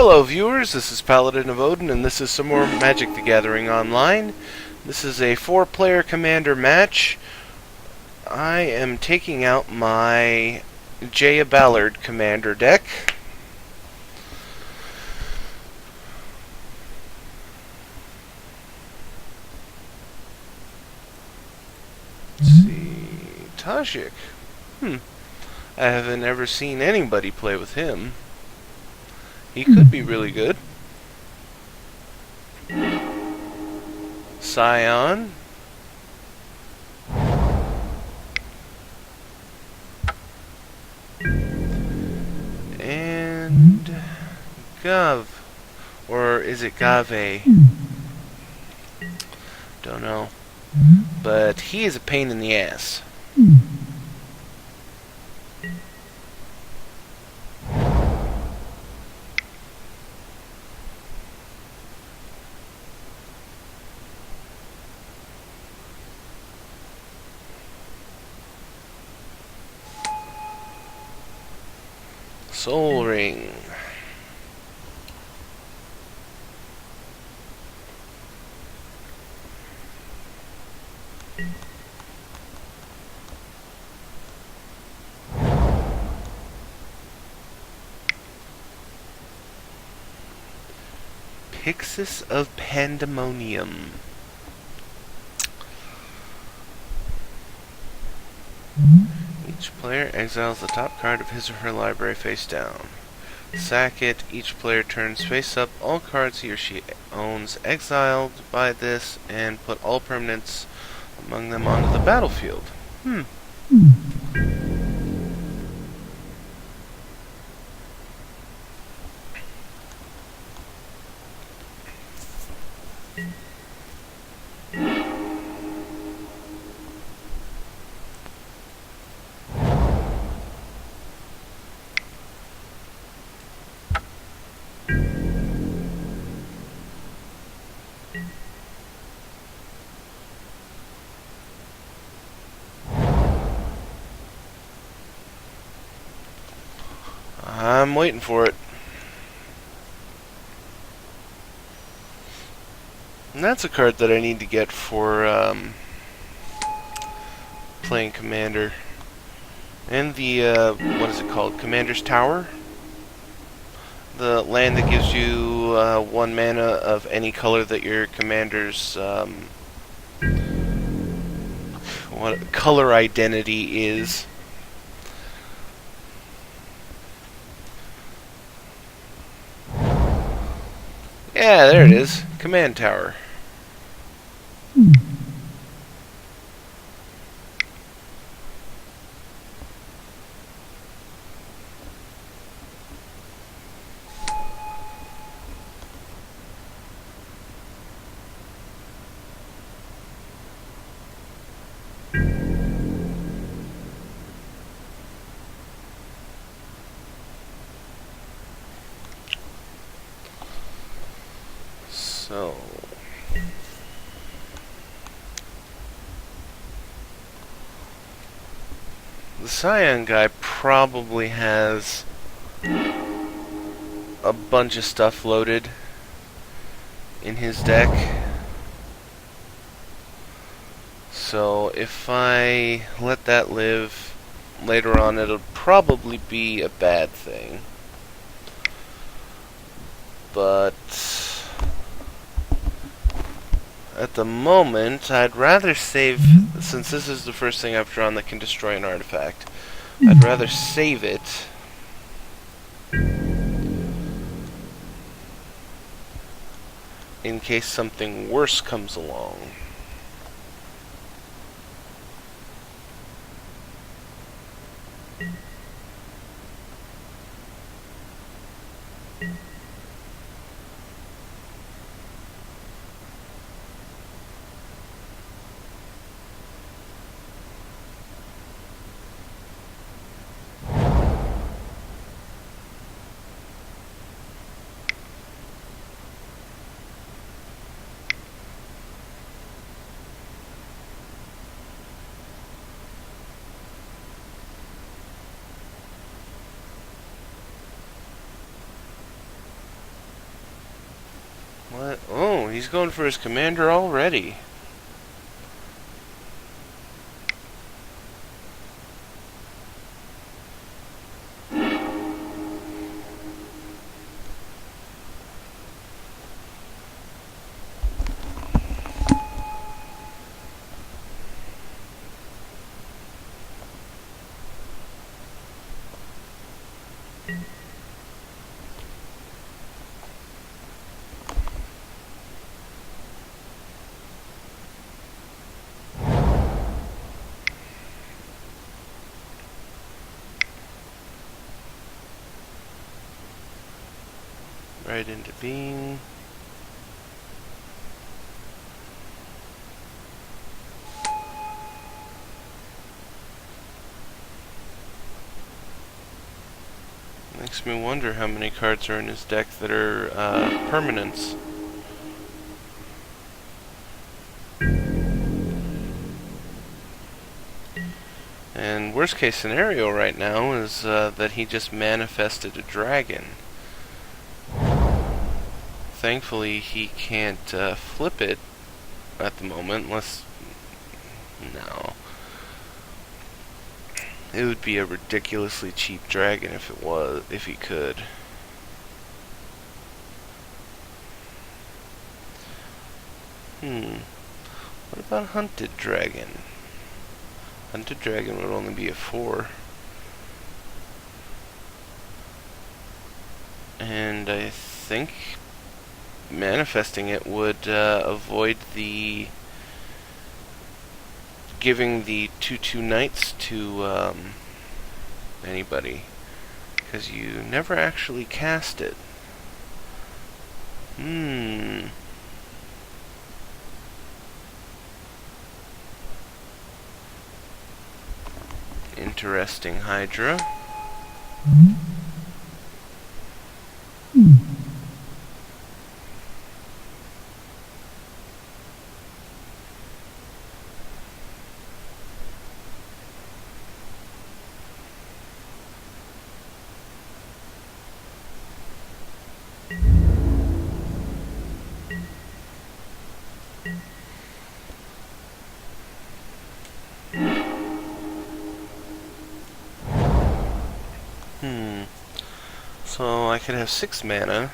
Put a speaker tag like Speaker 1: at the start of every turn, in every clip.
Speaker 1: Hello viewers, this is Paladin of Odin, and this is some more Magic the Gathering Online. This is a 4-player commander match. I am taking out my Jaya Ballard commander deck. Let's see, Tajik. I haven't ever seen anybody play with him. He could be really good. Scion. And Gav. Or is it Gave? Don't know. But he is a pain in the ass. Soul Ring. Pyxis of Pandemonium. Each player exiles the top card of his or her library face down. Sack it. Each player turns face up all cards he or she owns exiled by this and put all permanents among them onto the battlefield. I'm waiting for it. And that's a card that I need to get for playing Commander. And the, what is it called? Commander's Tower? The land that gives you 1 mana of any color that your commander's what color identity is. Yeah, there it is. Command Tower. So, the Scion guy probably has a bunch of stuff loaded in his deck. So if I let that live later on, it'll probably be a bad thing. But at the moment, I'd rather save, since this is the first thing I've drawn that can destroy an artifact, I'd rather save it in case something worse comes along. What? Oh, he's going for his commander already. Right into being. Makes me wonder how many cards are in his deck that are permanents. And worst case scenario right now is that he just manifested a dragon. Thankfully, he can't flip it at the moment, unless... No. It would be a ridiculously cheap dragon if he could. What about Hunted Dragon? Hunted Dragon would only be a 4. And I think manifesting it would avoid the giving the 2/2 knights to anybody, because you never actually cast it. Interesting, Hydra. So I could have 6 mana.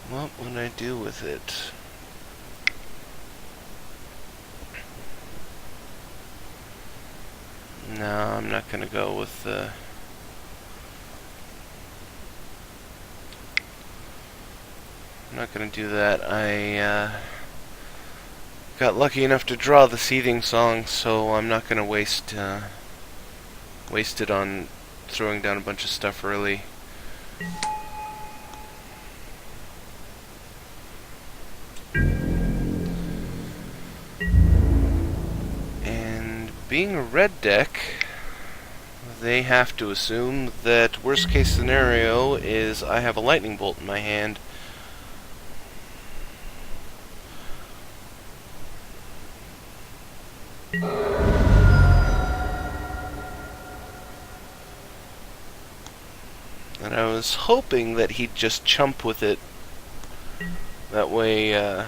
Speaker 1: What would I do with it? No, I'm not gonna go with the... I'm not gonna do that. I got lucky enough to draw the Seething Song, so I'm not gonna waste it on throwing down a bunch of stuff early. And being a red deck, they have to assume that worst case scenario is I have a lightning bolt in my hand. And I was hoping that he'd just chump with it. That way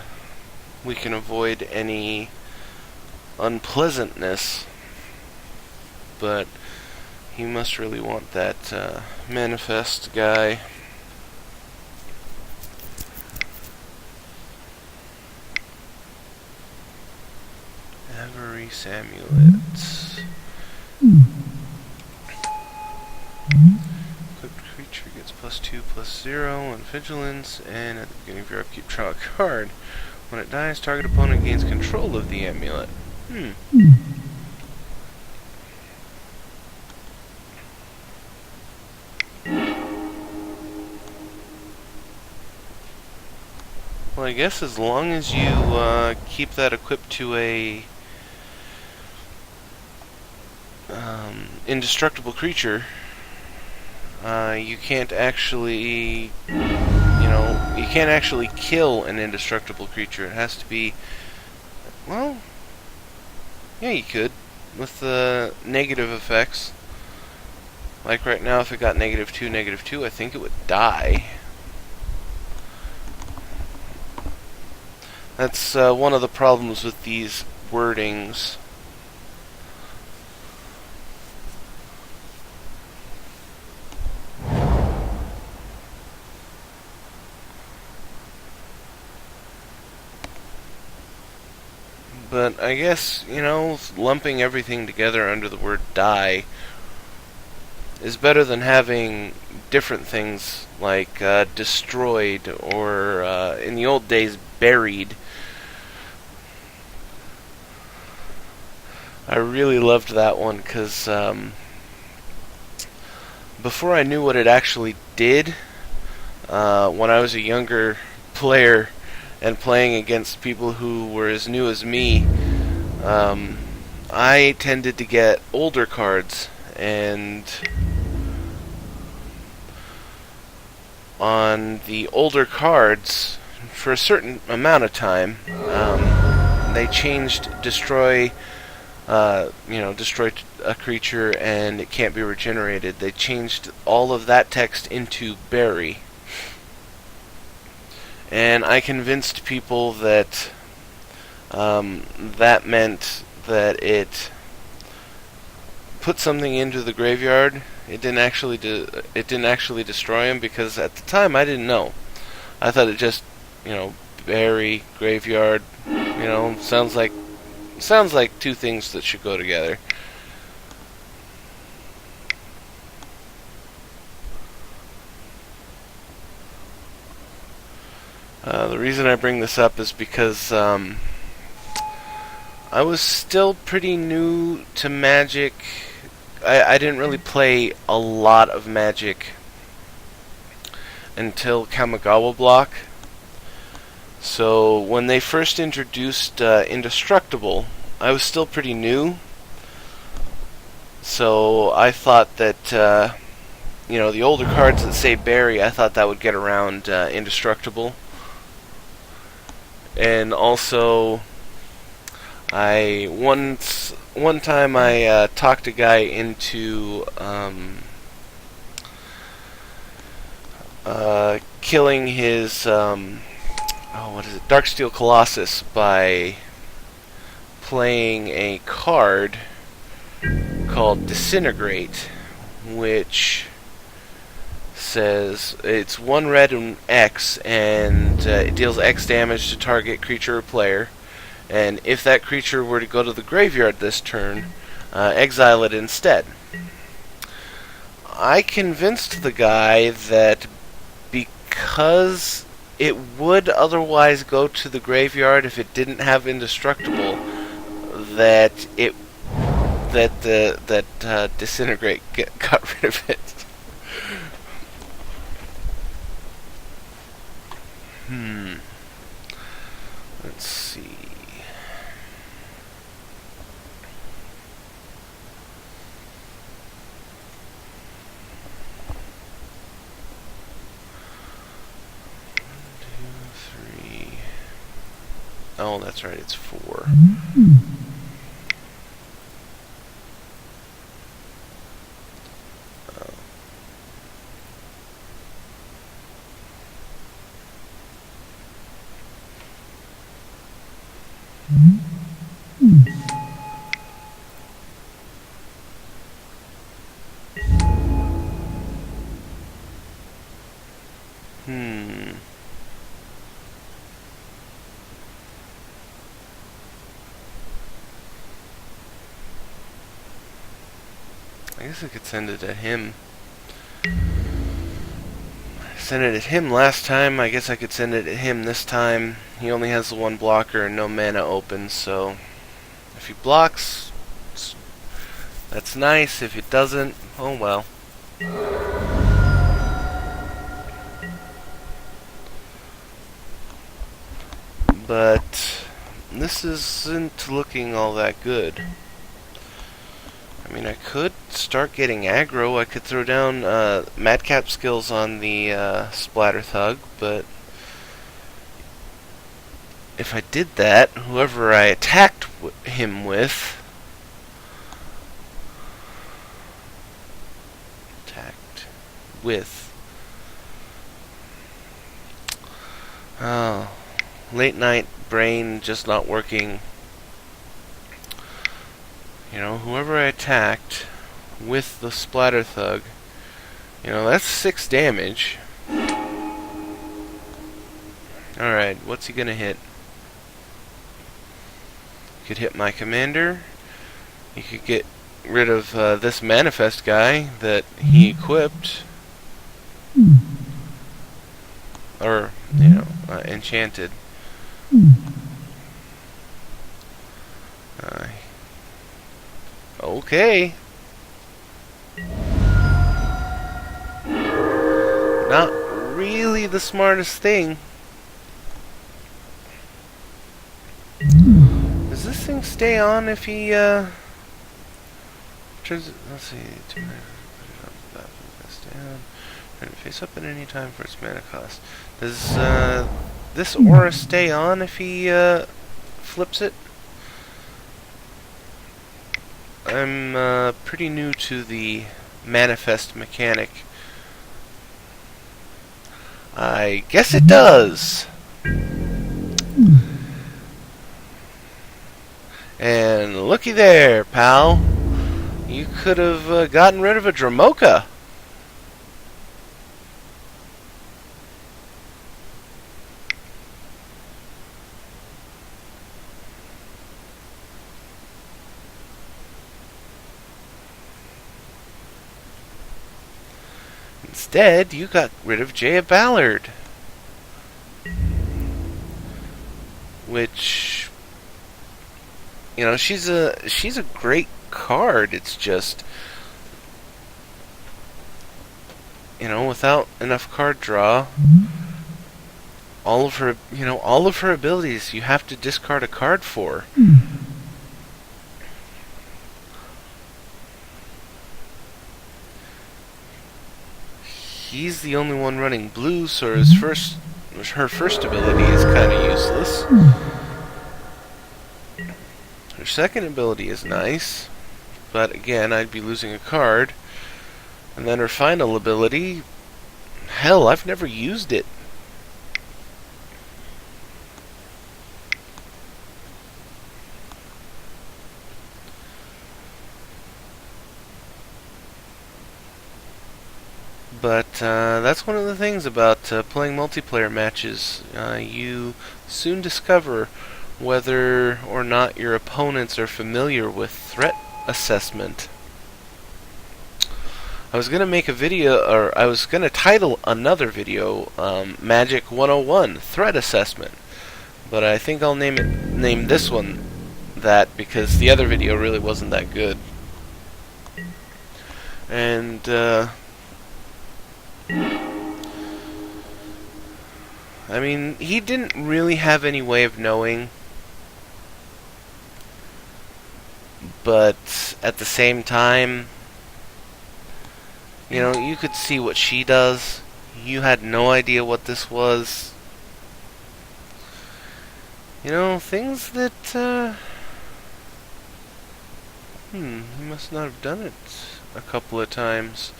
Speaker 1: we can avoid any unpleasantness. But he must really want that manifest guy. Avarice Amulet. Equipped creature gets +2/+0 on vigilance, and at the beginning of your upkeep, draw a card. When it dies, target opponent gains control of the amulet. Well, I guess as long as you keep that equipped to a indestructible creature, you can't actually, you can't actually kill an indestructible creature. It has to be, well, Yeah, you could. With the negative effects. Like right now, if it got -2, I think it would die. That's one of the problems with these wordings. But I guess, lumping everything together under the word die is better than having different things like destroyed or, in the old days, buried. I really loved that one because before I knew what it actually did, when I was a younger player and playing against people who were as new as me, I tended to get older cards, and on the older cards, for a certain amount of time, they changed destroy a creature and it can't be regenerated. They changed all of that text into bury. And I convinced people that that meant that it put something into the graveyard. It didn't actually destroy him, because at the time I didn't know. I thought it just, bury, graveyard, sounds like two things that should go together. The reason I bring this up is because I was still pretty new to Magic. I didn't really play a lot of Magic until Kamigawa Block. So when they first introduced Indestructible, I was still pretty new. So I thought that, the older cards that say bury, I thought that would get around Indestructible. And also, one time I talked a guy into killing his Darksteel Colossus by playing a card called Disintegrate, which says it's 1 red and X, and it deals X damage to target creature or player. And if that creature were to go to the graveyard this turn, exile it instead. I convinced the guy that because it would otherwise go to the graveyard if it didn't have Indestructible, that Disintegrate got rid of it. Let's see. Oh, that's right, it's 4. I guess I could send it to him. I sent it at him last time. I guess I could send it at him this time. He only has the 1 blocker and no mana open, so if he blocks, that's nice. If it doesn't, oh well. But this isn't looking all that good. I mean, I could start getting aggro. I could throw down Madcap skills on the Splatter Thug, but if I did that, whoever I attacked him with with. Oh, late night brain just not working. You know, whoever I attacked with the splatter thug, you know, that's 6 damage. Alright, what's he gonna hit? He could hit my commander. He could get rid of this manifest guy that he equipped. Or, you know, enchanted. Okay. Not really the smartest thing. Does this thing stay on if he, turns, let's see, put it on the battlefield, down. Turn it face up at any time for its mana cost. Does, this aura stay on if he, flips it? I'm, pretty new to the manifest mechanic. I guess it does! And looky there, pal. You could have gotten rid of a Dramoka. Instead, you got rid of Jaya Ballard. Which, you know, she's a great card. It's just, you know, without enough card draw, all of her abilities you have to discard a card for. He's the only one running blue, so her first ability is kind of useless. Her second ability is nice, but again, I'd be losing a card. And then her final ability, hell, I've never used it. But that's one of the things about playing multiplayer matches. You soon discover whether or not your opponents are familiar with threat assessment. I was going to make a video, or I was going to title another video, Magic 101, Threat Assessment. But I think I'll name this one that, because the other video really wasn't that good. And, I mean, he didn't really have any way of knowing, but at the same time, you know, you could see what she does. You had no idea what this was. You know, things that, he must not have done it a couple of times.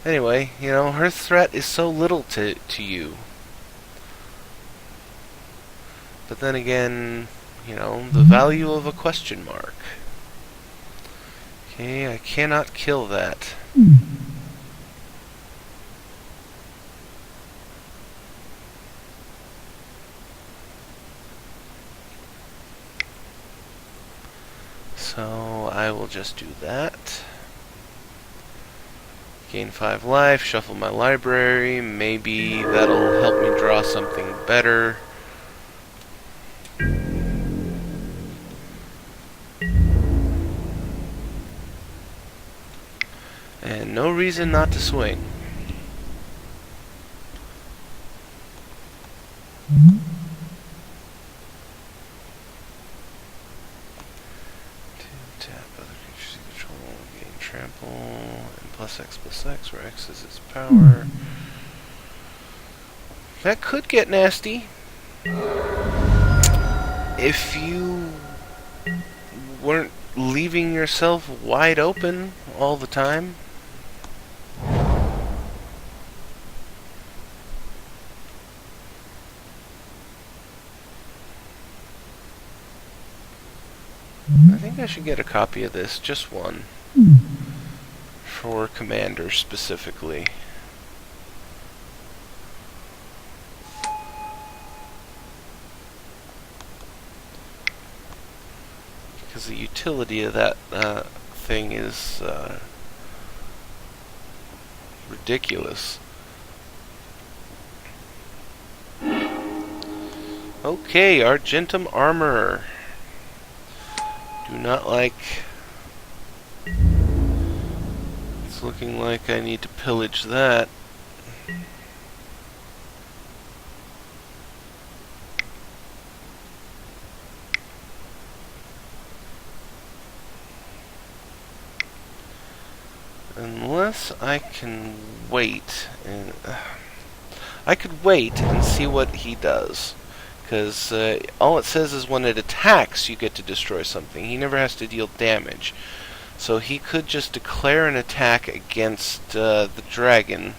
Speaker 1: Anyway, you know, her threat is so little to you. But then again, you know, the value of a question mark. Okay, I cannot kill that. So I will just do that. Gain 5 life, shuffle my library, maybe that'll help me draw something better. And no reason not to swing. Tap other creatures you control, gain trample, and +X, where X is its power. That could get nasty. If you weren't leaving yourself wide open all the time. I think I should get a copy of this, just one, for Commander specifically. Because the utility of that thing is ridiculous. Okay, Argentum Armor. Do not like... It's looking like I need to pillage that. Unless I can wait, and I could wait and see what he does, because all it says is when it attacks, you get to destroy something. He never has to deal damage, so he could just declare an attack against the dragon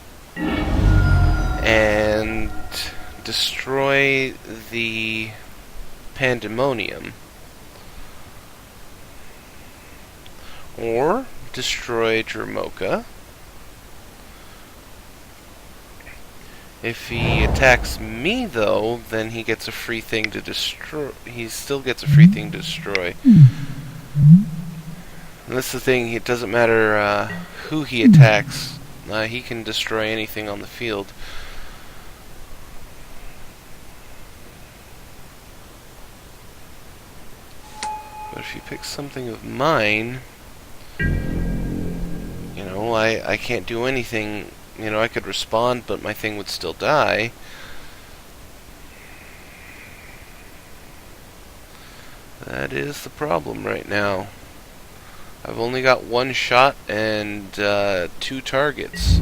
Speaker 1: and destroy the Pandemonium, or destroy Dramoka. If he attacks me, though, then he gets a free thing to destroy. He still gets a free thing to destroy. And that's the thing, it doesn't matter who he attacks. He can destroy anything on the field. But if he picks something of mine, you know, I can't do anything. You know, I could respond, but my thing would still die. That is the problem right now. I've only got one shot and 2 targets.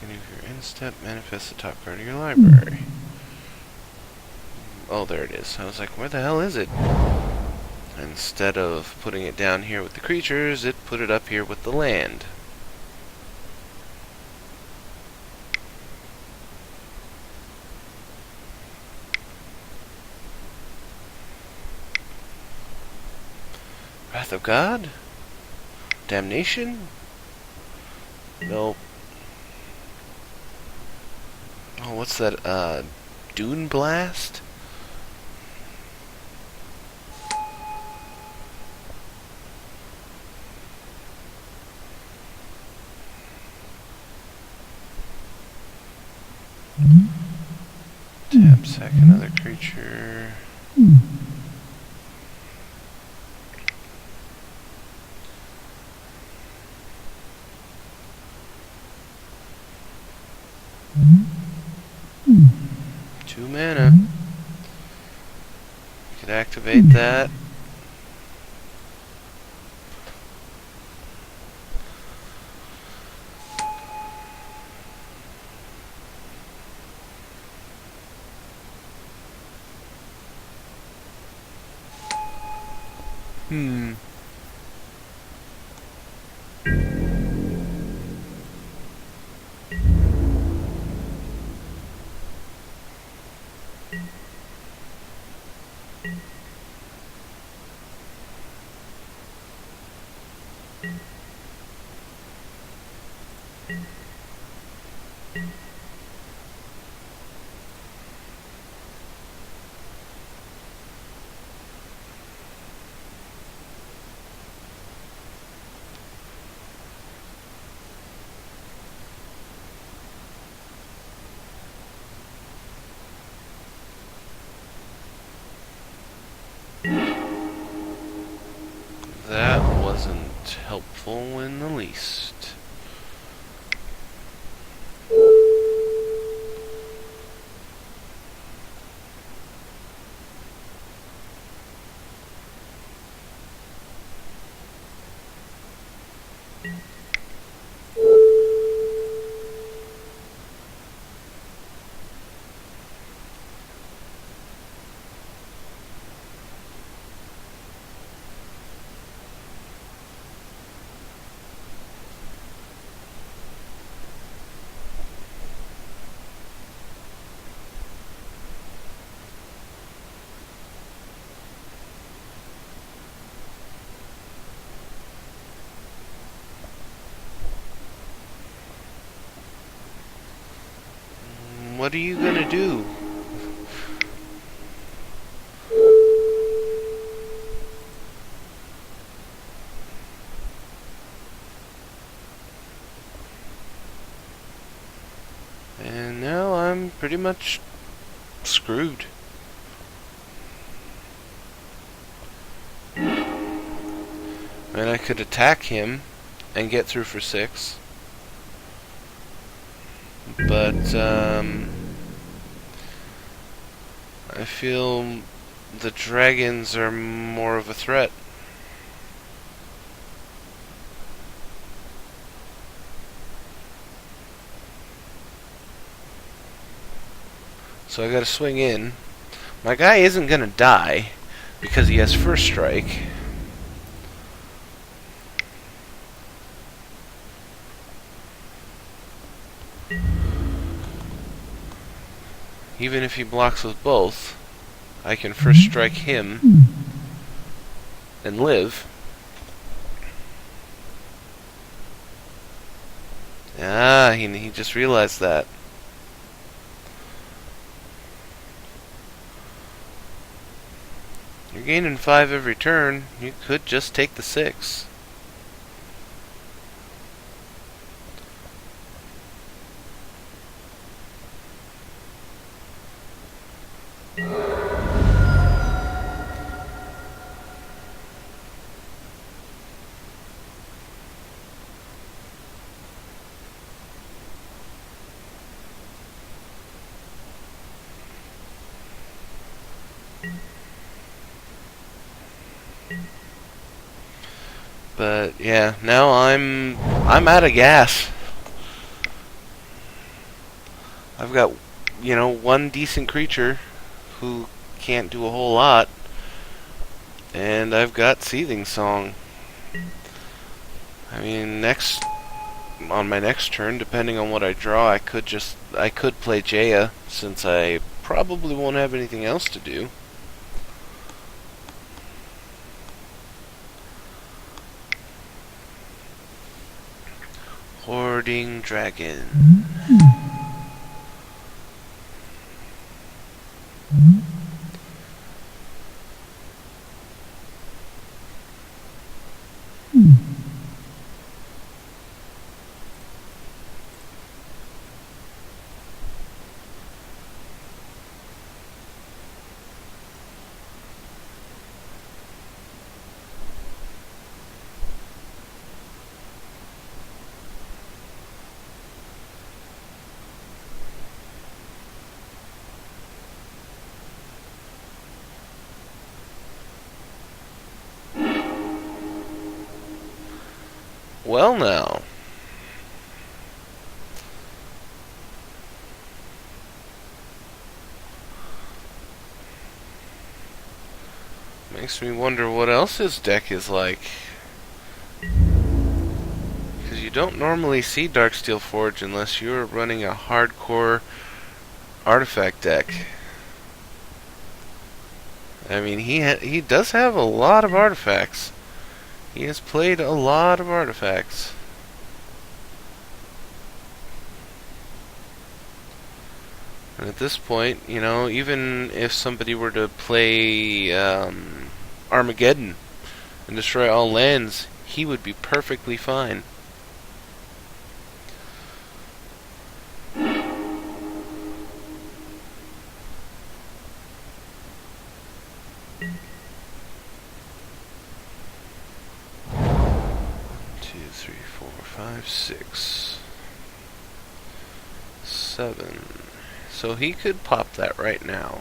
Speaker 1: And if you're in step, manifest the top card of your library. Oh, there it is. I was like, where the hell is it? Instead of putting it down here with the creatures, it put it up here with the land. Wrath of God? Damnation? Nope. Oh, what's that, Dune Blast? Tap, sack another creature. Two mana. You could activate that. helpful in the least. What are you gonna do? And now I'm pretty much screwed. And I could attack him and get through for 6. But, I feel the dragons are more of a threat. So I gotta swing in. My guy isn't gonna die because he has first strike. Even if he blocks with both, I can first strike him and live. Ah, he just realized that. You're gaining 5 every turn. You could just take the 6. But yeah, now I'm out of gas. I've got, one decent creature who can't do a whole lot, and I've got Seething Song. I mean, on my next turn, depending on what I draw, I could play Jaya, since I probably won't have anything else to do. Hoarding Dragon. Well now. Makes me wonder what else his deck is like. Because you don't normally see Darksteel Forge unless you're running a hardcore artifact deck. I mean, he does have a lot of artifacts. He has played a lot of artifacts. And at this point, even if somebody were to play Armageddon and destroy all lands, he would be perfectly fine. 2, 3, 4, 5, 6, 7. So he could pop that right now.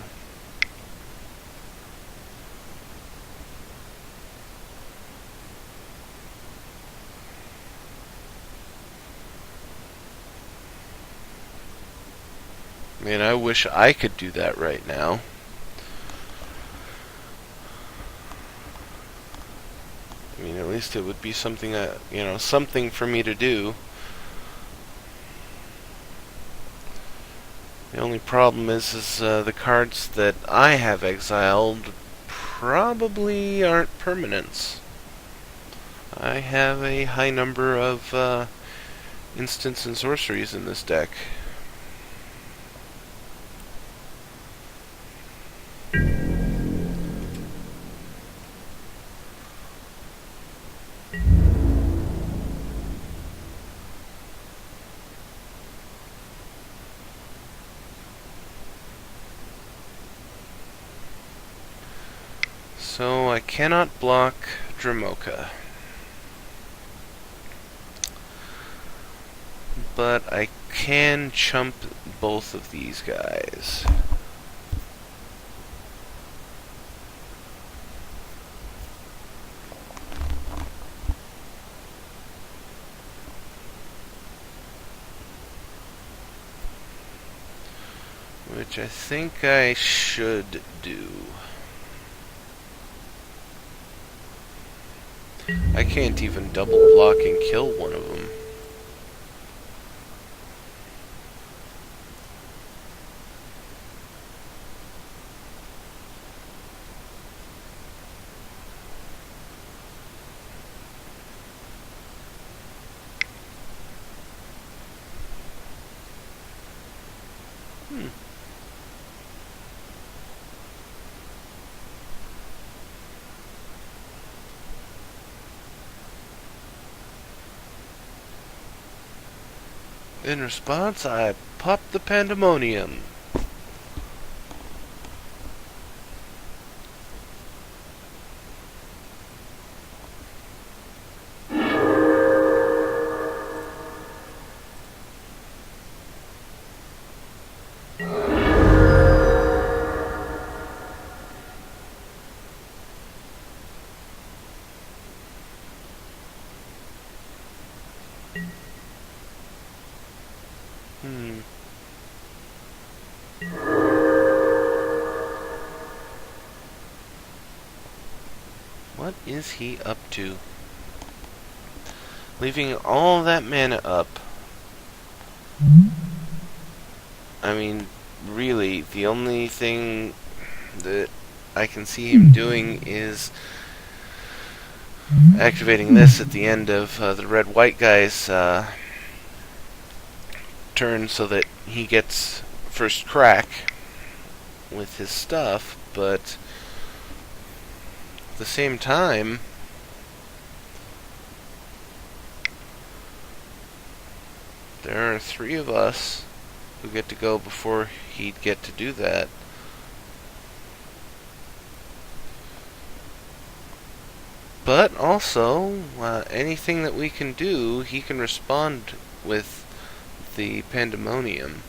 Speaker 1: I mean, I wish I could do that right now. I mean, at least it would be something that, something for me to do. The only problem is the cards that I have exiled probably aren't permanents. I have a high number of instants and sorceries in this deck. So I cannot block Dramoka. But I can chump both of these guys. Which I think I should do. I can't even double block and kill one of them. In response, I popped the Pandemonium. What is he up to? Leaving all that mana up. I mean, really, the only thing that I can see him doing is activating this at the end of the red-white guy's turn so that he gets first crack with his stuff, but at the same time, there are 3 of us who get to go before he'd get to do that. But also, anything that we can do, he can respond with the Pandemonium,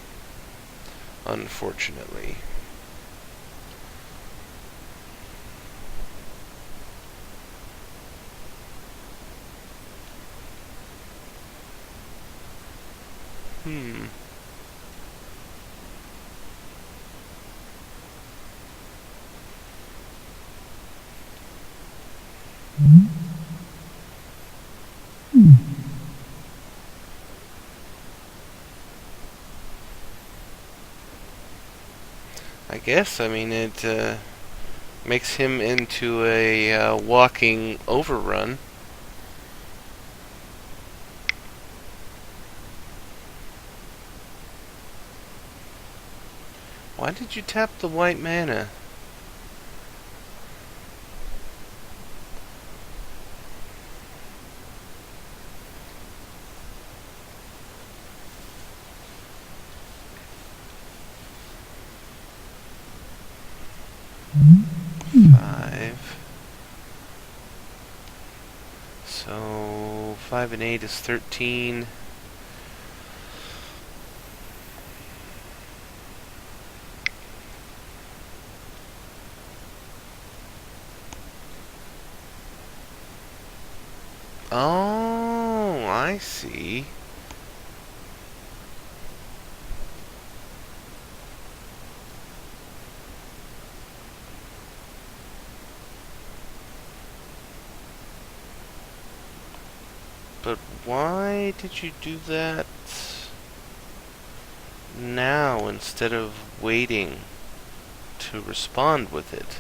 Speaker 1: unfortunately. I guess, I mean, it makes him into a walking overrun. Why did you tap the white mana? So 5 and 8 is 13. Oh, I see. But why did you do that now instead of waiting to respond with it?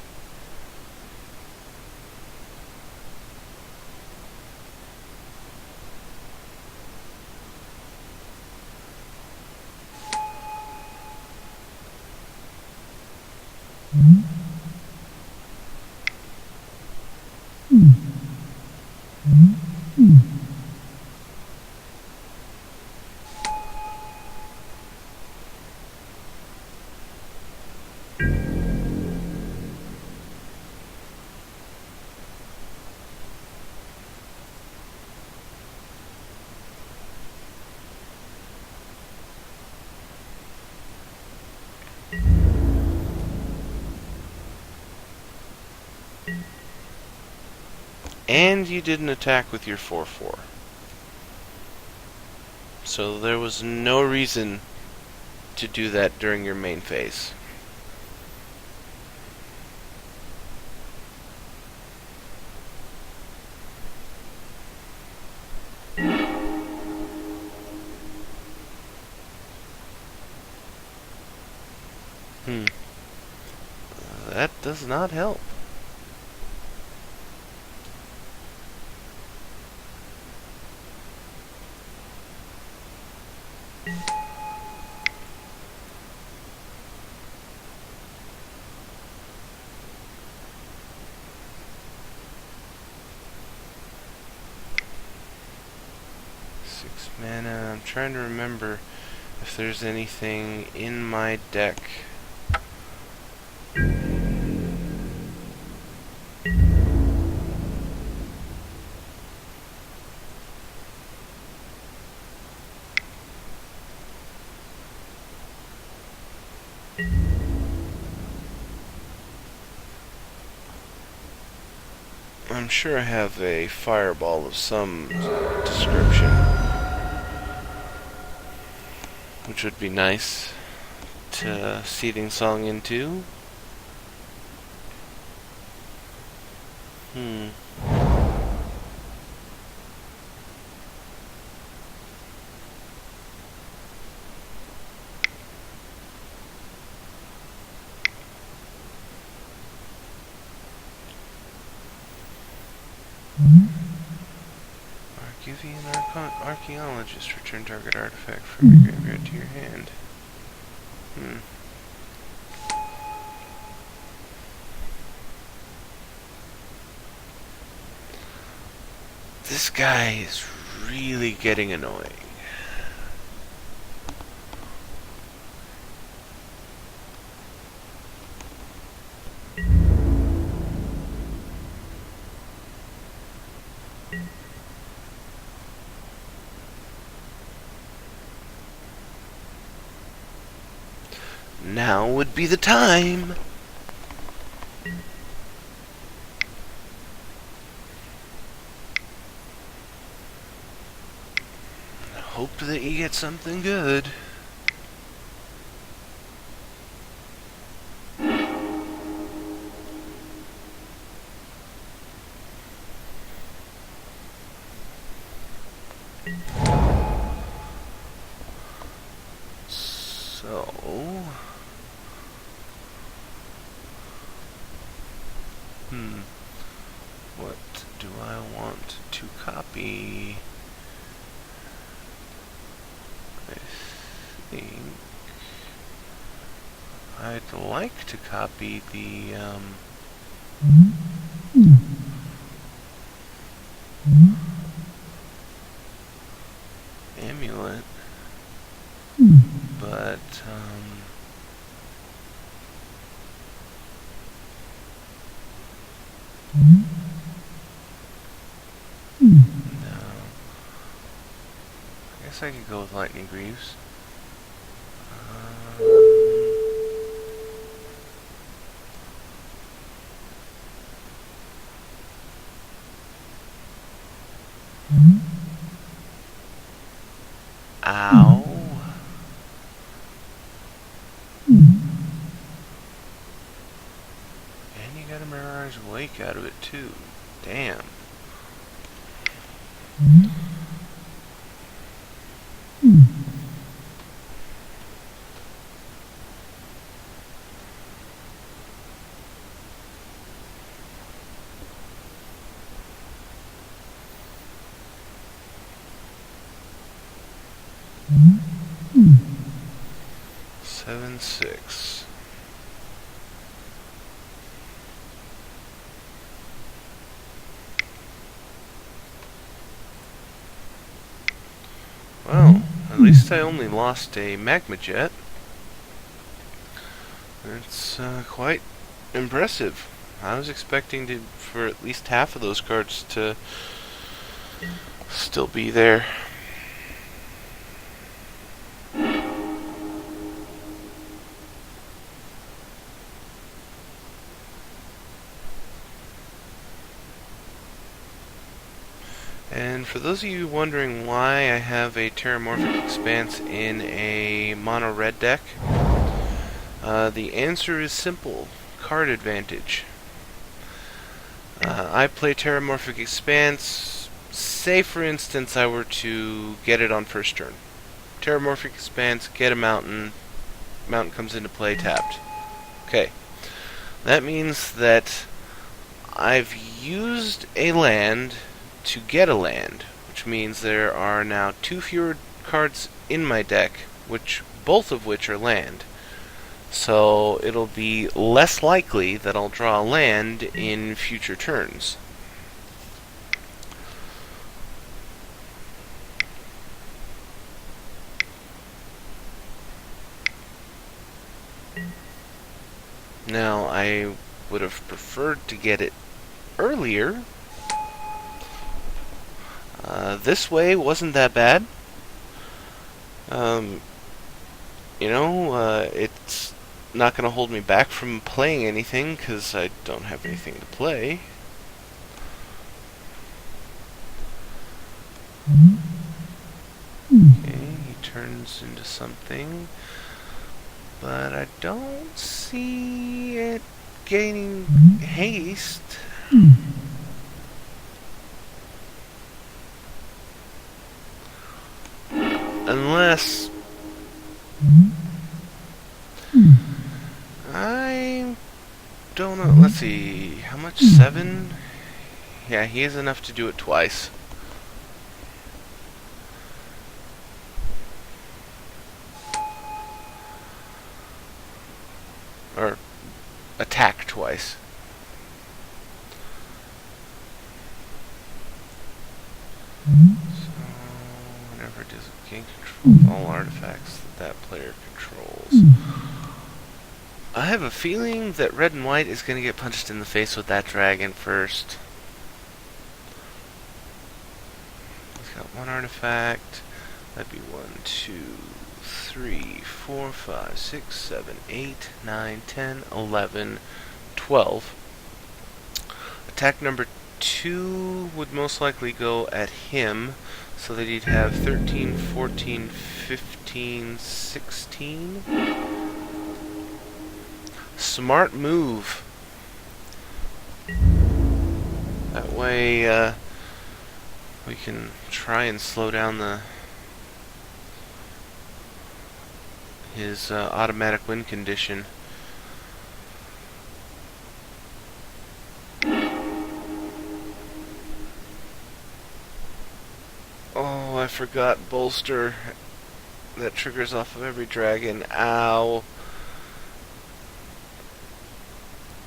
Speaker 1: And you didn't attack with your 4/4. So there was no reason to do that during your main phase. That does not help. Mana. I'm trying to remember if there's anything in my deck. I'm sure I have a fireball of some description, which would be nice to Seething Song into. Argivian Archaeologist. Return target artifact from your graveyard to your hand. This guy is really getting annoying. Now would be the time. Hope that you get something good. So, what do I want to copy? I think I'd like to copy the amulet, but guess I could go with Lightning Greaves. Ow. And you got a Mirage Wake out of it too. Damn. Seven, 6. Well, at least I only lost a Magma Jet. It's quite impressive. I was expecting for at least half of those cards to still be there. And for those of you wondering why I have a Terramorphic Expanse in a mono red deck, the answer is simple: card advantage. I play Terramorphic Expanse. Say, for instance, I were to get it on first turn. Terramorphic Expanse, get a mountain. Mountain comes into play, tapped. Okay. That means that I've used a land to get a land, which means there are now 2 fewer cards in my deck, both of which are land. So it'll be less likely that I'll draw a land in future turns. Now, I would have preferred to get it earlier. This way wasn't that bad. It's not going to hold me back from playing anything, because I don't have anything to play. Okay, he turns into something, but I don't see it gaining haste. Unless I don't know. Let's see. How much? 7? Yeah, he has enough to do it twice. Or attack twice. Whenever it does gain control of all artifacts that player controls. I have a feeling that red and white is going to get punched in the face with that dragon first. He's got 1 artifact. That'd be 1, 2, 3, 4, 5, 6, 7, 8, 9, 10, 11, 12. Attack number 2 would most likely go at him, so that he'd have 13, 14, 15, 16. Smart move. That way, we can try and slow down his automatic win condition. Oh, I forgot bolster. That triggers off of every dragon. Ow.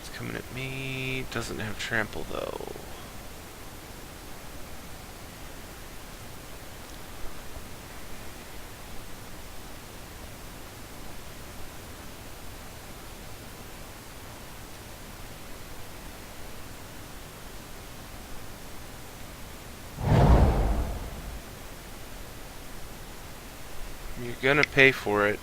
Speaker 1: It's coming at me. Doesn't have trample though. You're gonna pay for it.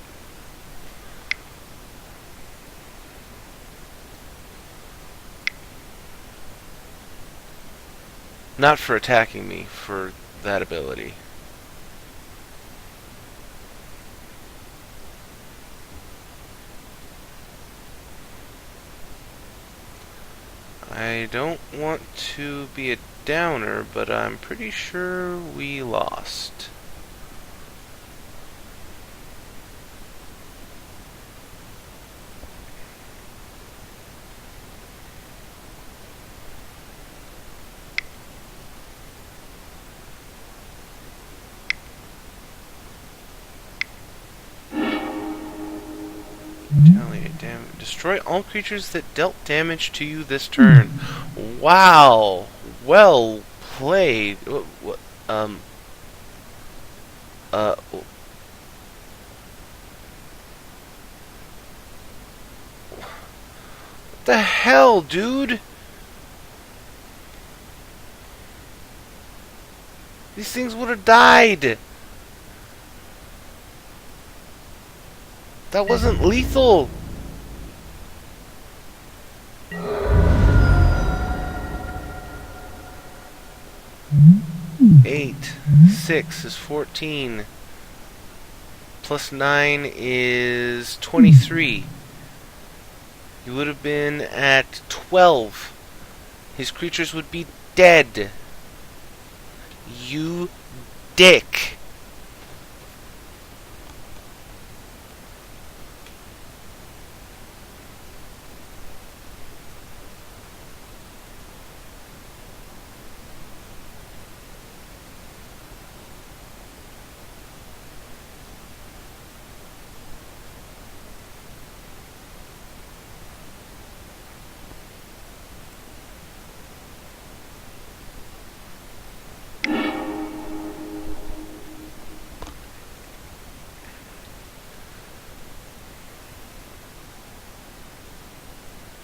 Speaker 1: Not for attacking me, for that ability. I don't want to be a downer, but I'm pretty sure we lost. Retaliate damage. Destroy all creatures that dealt damage to you this turn. Wow. Well played. What? What the hell, dude? These things would have died. That wasn't lethal. Eight. 6 is 14. Plus 9 is 23. You would have been at 12. His creatures would be dead. You dick.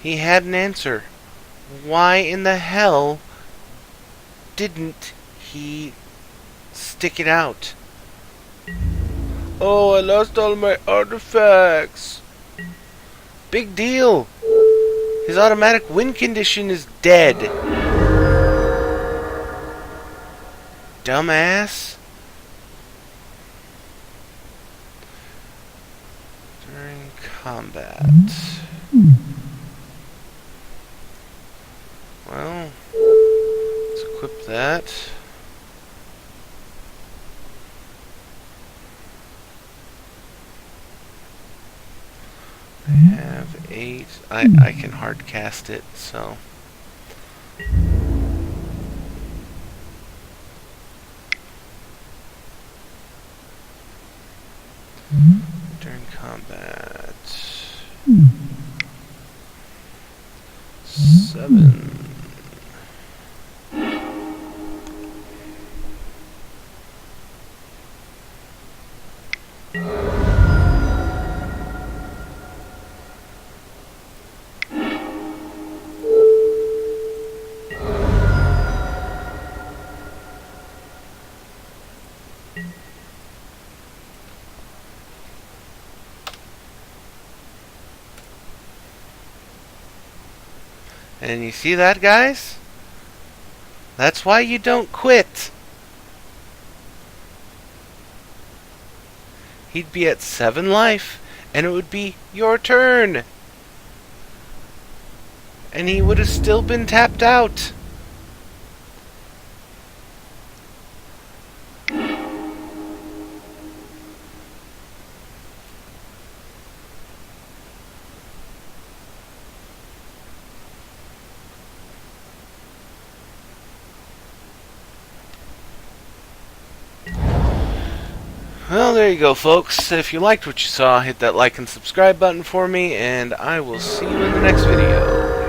Speaker 1: He had an answer. Why in the hell didn't he stick it out? Oh, I lost all my artifacts. Big deal. His automatic win condition is dead. Dumbass. During combat. Well, let's equip that. I have 8. I can hard cast it, so. During combat. 7. And you see that, guys? That's why you don't quit. He'd be at 7 life, and it would be your turn. And he would have still been tapped out. Well, there you go, folks. If you liked what you saw, hit that like and subscribe button for me, and I will see you in the next video.